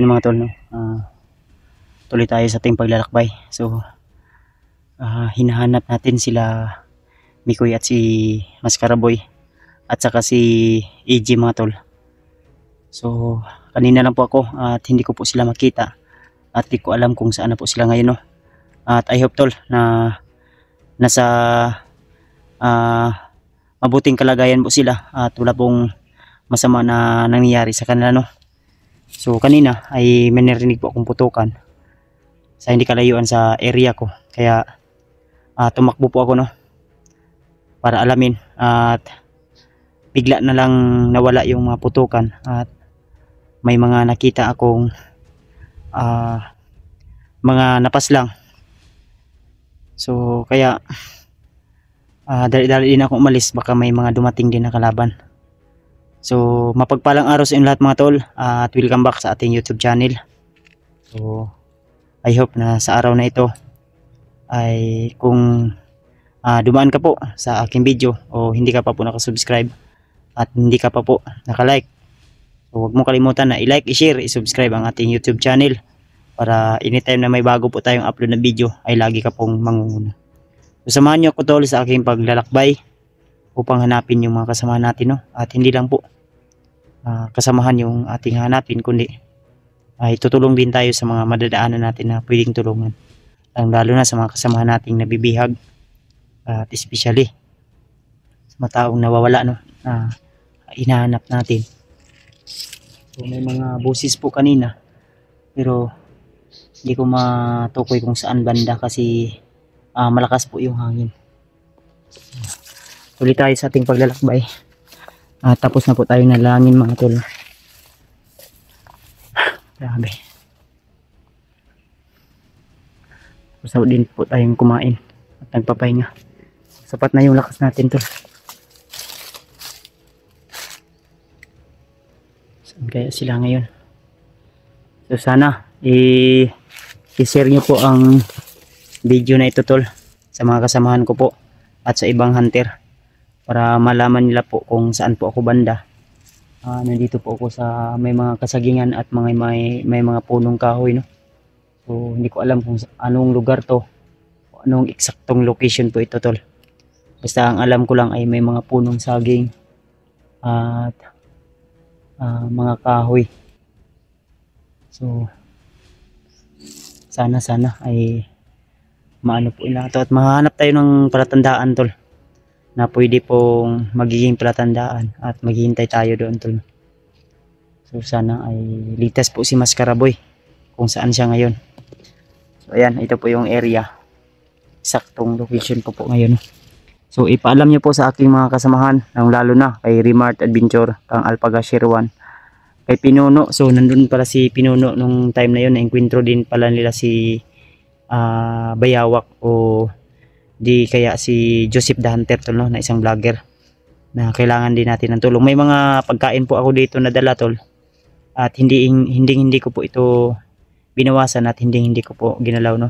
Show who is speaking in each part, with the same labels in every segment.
Speaker 1: ayun mga tol, no? Tuloy tayo sa ating paglalakbay. So hinahanap natin sila Mikoy at si Maskaraboy at saka si AJ mga tol. So kanina lang po ako at hindi ko po sila makita at di ko alam kung saan na po sila ngayon, no? At I hope tol na nasa mabuting kalagayan po sila at wala pong masama na nangyayari sa kanila, no? So kanina ay may narinig po akong putukan sa hindi kalayuan sa area ko, kaya tumakbo po ako, no, para alamin, at bigla na lang nawala yung mga putukan at may mga nakita akong mga napaslang. So kaya dali-dali din ako umalis, baka may mga dumating din na kalaban. So mapagpalang araw sa inyo lahat mga tol, at welcome back sa ating YouTube channel. So I hope na sa araw na ito ay kung dumaan ka po sa aking video o hindi ka pa po nakasubscribe at hindi ka pa po nakalike, so huwag mo kalimutan na i-like, i-share, i-subscribe ang ating YouTube channel para anytime na may bago po tayong upload na video ay lagi ka pong mangunguna. So samahan nyo ako tol sa aking paglalakbay upang hanapin yung mga kasamahan natin, no? At hindi lang po kasamahan yung ating hanapin, kundi ay tutulong din tayo sa mga madadaanan natin na pwedeng tulungan, lalo na sa mga kasamahan nating nabibihag at especially sa mga taong nawawala, no, na hinahanap natin. So may mga busis po kanina pero hindi ko matukoy kung saan banda kasi malakas po yung hangin. Tuloy tayo sa ating paglalakbay. Tapos na po tayo nalangin mga tol. Grabe. Tapos na din po tayong kumain at nagpapahinga. Sapat na yung lakas natin tol. Saan kaya sila ngayon? So sana i-share nyo po ang video na ito tol sa mga kasamahan ko po at sa ibang hunter para malaman nila po kung saan po ako banda. Nandito po ako sa may mga kasagingan at may mga punong kahoy, no? So hindi ko alam kung anong lugar to o anong eksaktong location po ito tol. Basta ang alam ko lang ay may mga punong saging at mga kahoy. So sana ay maano po ila ito at mahanap tayo ng palatandaan tol na pwede pong magiging palatandaan at maghihintay tayo doon tol. So sana ay ligtas po si Maskaraboy kung saan siya ngayon. So ayan, ito po yung area, saktong location ko po ngayon. So ipaalam nyo po sa aking mga kasamahan, lalo na kay Remart Adventure, kang Alpaga Shirwan, kay Pinuno. So nandun pala si Pinuno nung time na yun, na-encuentro din pala nila si Bayawak o di kaya si Joseph the Hunter tol, no, na isang vlogger na kailangan din natin ng tulong. May mga pagkain po ako dito na dala tol at hindi ko po ito binawasan at hindi ko po ginalaw, no,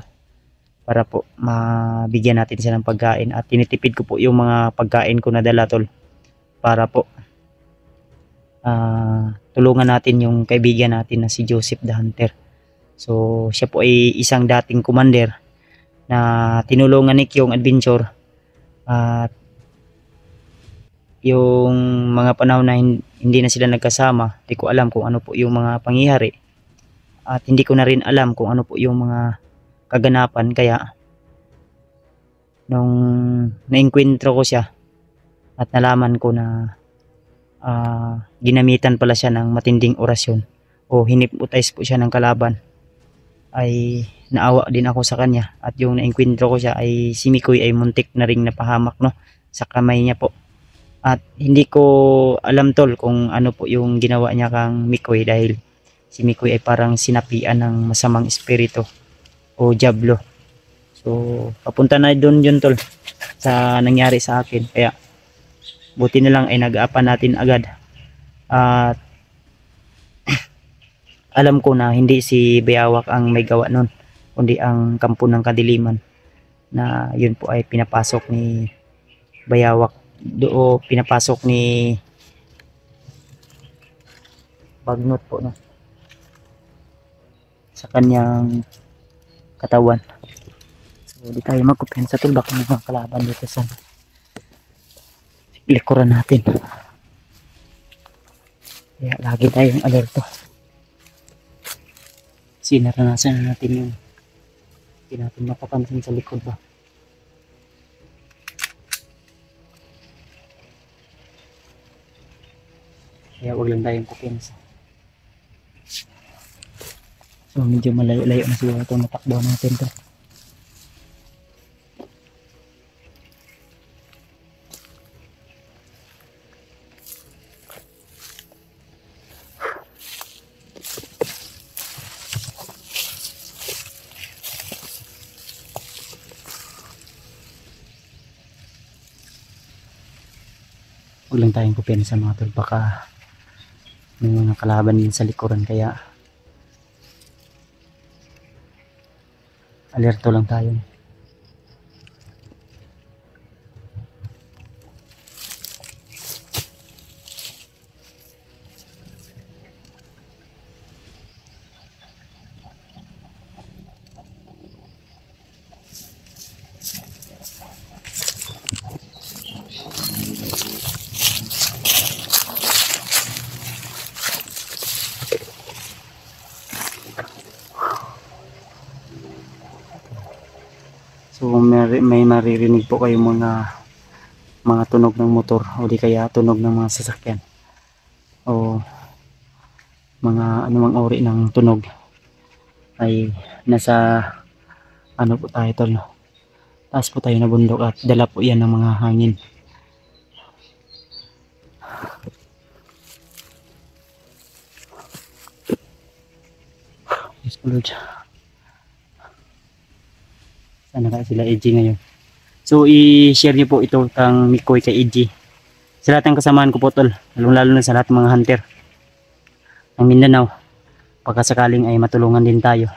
Speaker 1: para po mabigyan natin sila ng pagkain, at tinitipid ko po yung mga pagkain ko na dala tol para po tulungan natin yung kaibigan natin na si Joseph the Hunter. So siya po ay isang dating commander na tinulungan ni Kyong Adventure at yung mga panahon na hindi na sila nagkasama, hindi ko alam kung ano po yung mga pangyayari at hindi ko na rin alam kung ano po yung mga kaganapan, kaya nung na-encuentro ko siya at nalaman ko na ginamitan pala siya ng matinding orasyon o hinipnotize po siya ng kalaban, ay naawa din ako sa kanya, at yung na-encuentro ko siya ay si Mikoy ay muntik na ring napahamak, no, sa kamay niya po. At hindi ko alam tol kung ano po yung ginawa niya kang Mikoy, dahil si Mikoy ay parang sinapian ng masamang espiritu o diablo. So papunta na doon yun tol sa nangyari sa akin, kaya buti na lang ay nag-aapan natin agad at alam ko na hindi si Bayawak ang may gawa nun, kundi ang kampo ng kadiliman, na yun po ay pinapasok ni Bayawak o pinapasok ni Bagnot po, no. sa kanyang katawan. So di tayo magkupiyansa tol, baka may mga kalaban dito sa likuran natin. Kaya lagi tayong alerto. Sinaranasan na natin yung hindi natin mapapansin sa likod ba. Kaya wag lang tayong kupiyansa. So medyo malayo-layo na siguro itong natakbo natin to. Huwag lang tayong kupiyansa mga tol, baka may mga kalaban din sa likuran, kaya alerto lang tayo. So may maririnig po kayong mga tunog ng motor o di kaya tunog ng mga sasakyan o mga anumang uri ng tunog, ay nasa ano po tayo tol, taas po tayo na bundok at dala po yan ng mga hangin. Yes, Lord. Sana kaya sila EG ngayon. So i-share niyo po ito kang Mikoy kay EG. Sa lahat ng kasamaan ko po tol, lalo na sa lahat ng mga hunter ng Mindanao, pagkasakaling ay matulungan din tayo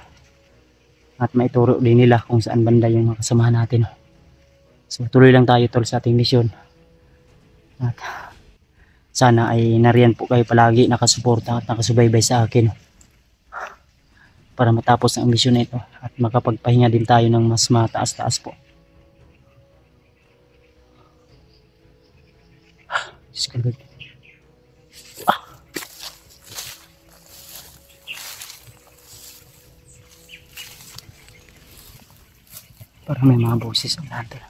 Speaker 1: at maituro din nila kung saan banda yung mga kasamahan natin. So tuloy lang tayo tol sa ating misyon. At sana ay nariyan po kayo palagi nakasuporta at nakasubaybay sa akin para matapos ang misyon na ito at makapagpahinga din tayo ng mas mataas-taas po. Diyos ko Lord. Para may mga boses ang lahat.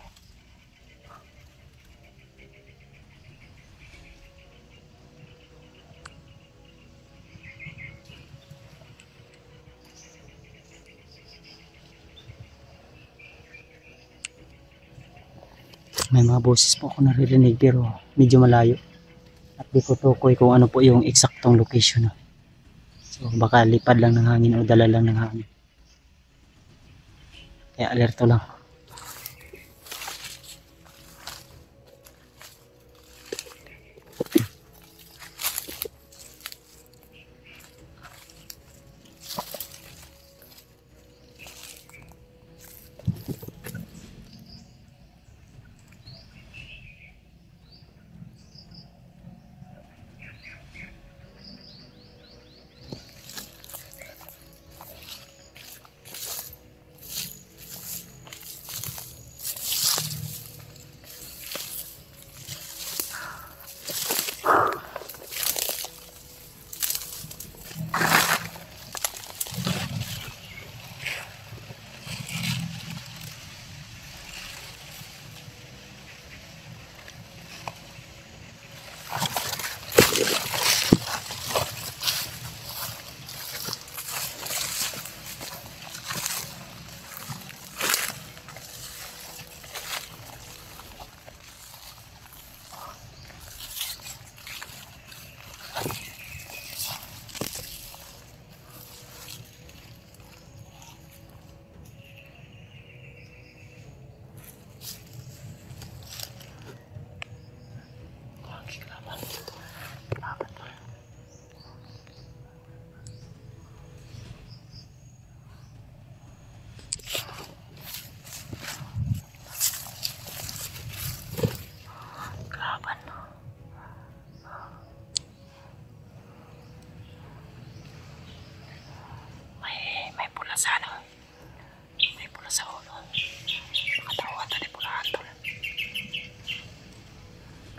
Speaker 1: May mga boses po ako naririnig pero medyo malayo at di ko tukoy kung ano po yung eksaktong location. So baka lipad lang ng hangin o dala lang ng hangin. Kaya alerto lang.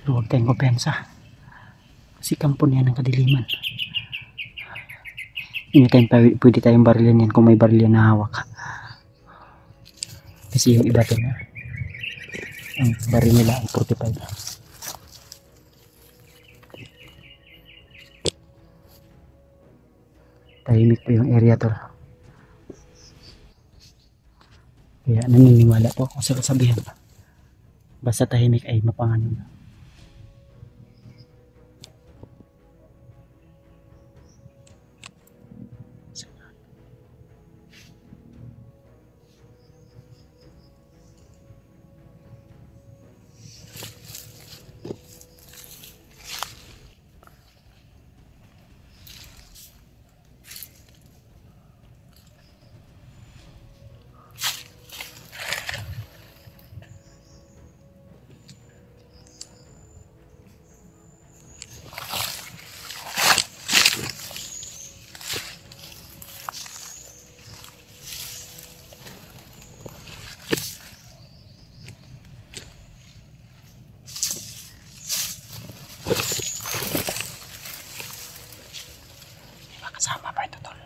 Speaker 1: Huwag tayong kumpensa. Kasi kampo niya ng kadiliman. Pwede tayong barilin yan kung may baril yan na hawak. Kasi yung iba na ang baril nila ay 45. Tahimik po yung area tol. Kaya naniniwala po ako sa kasabihan. Basta tahimik ay mapanganib. Kasama pa ito tol.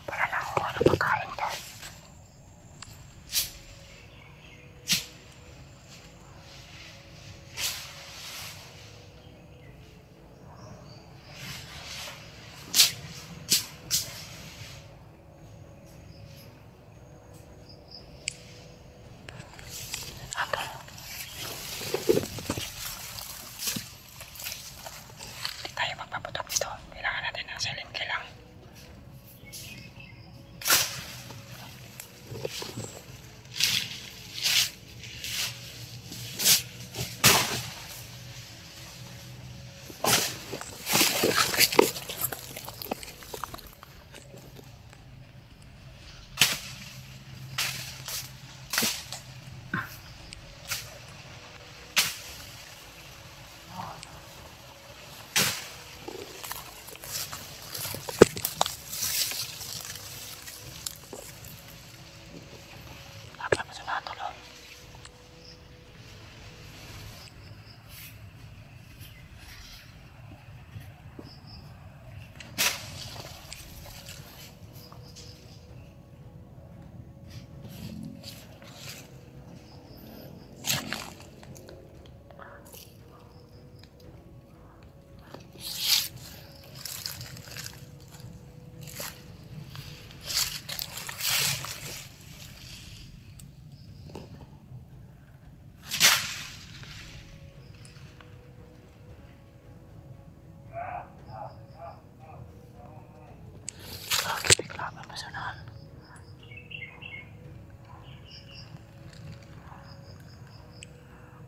Speaker 1: Para lang ako ano pagkain ka.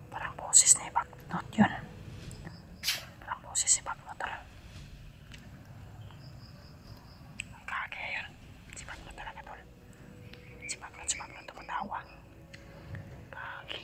Speaker 1: Parang boses na ibagnot yun. Parang boses ibagnot tol. Ang kage yun. Si bagnot talaga tol. Si bagnot tumatawa. Kage.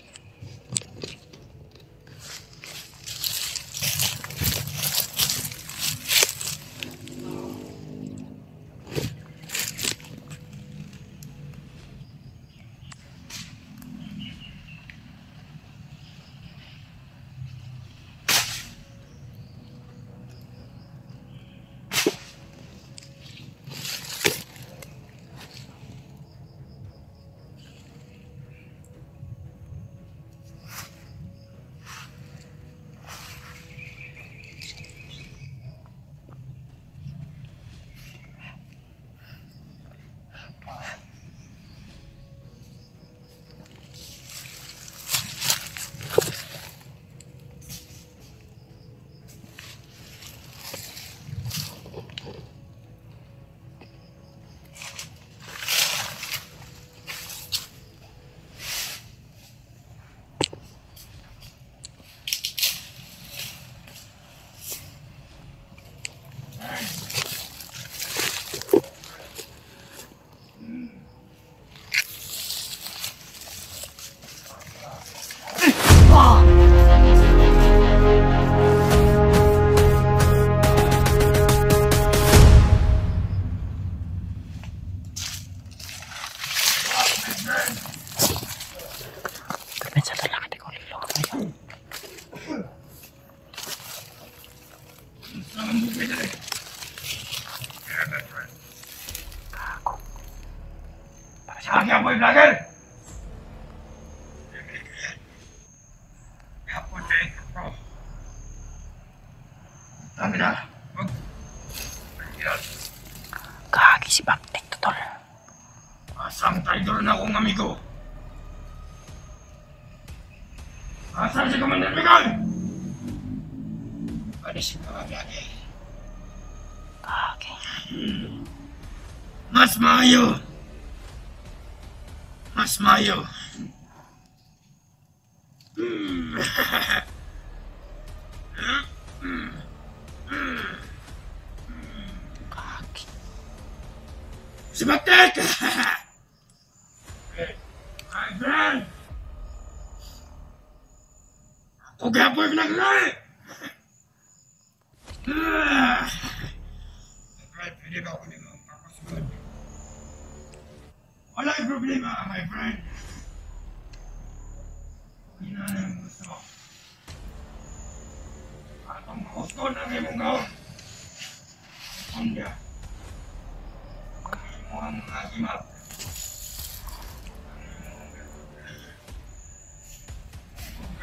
Speaker 2: na. Wag. Yan.
Speaker 1: Kagi si Baktik to, tol.
Speaker 2: Asang traidor na akong amigo. Asan si Commander Miguel? Panis ka lagi.
Speaker 1: Kagi.
Speaker 2: Mas maayo. Mas maayo.
Speaker 1: Kagi.
Speaker 2: Si Baktek! My friend! Ako kaya po yung pinaglari! My friend, pwede ba ako din ang papasunod? Wala yung problema, my friend. Hindi na lang gusto. At ang gusto ng imong gawin. Kunya. Ang mo ang mga gimat.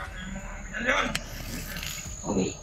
Speaker 2: Ang imong medalyon.
Speaker 1: Okay.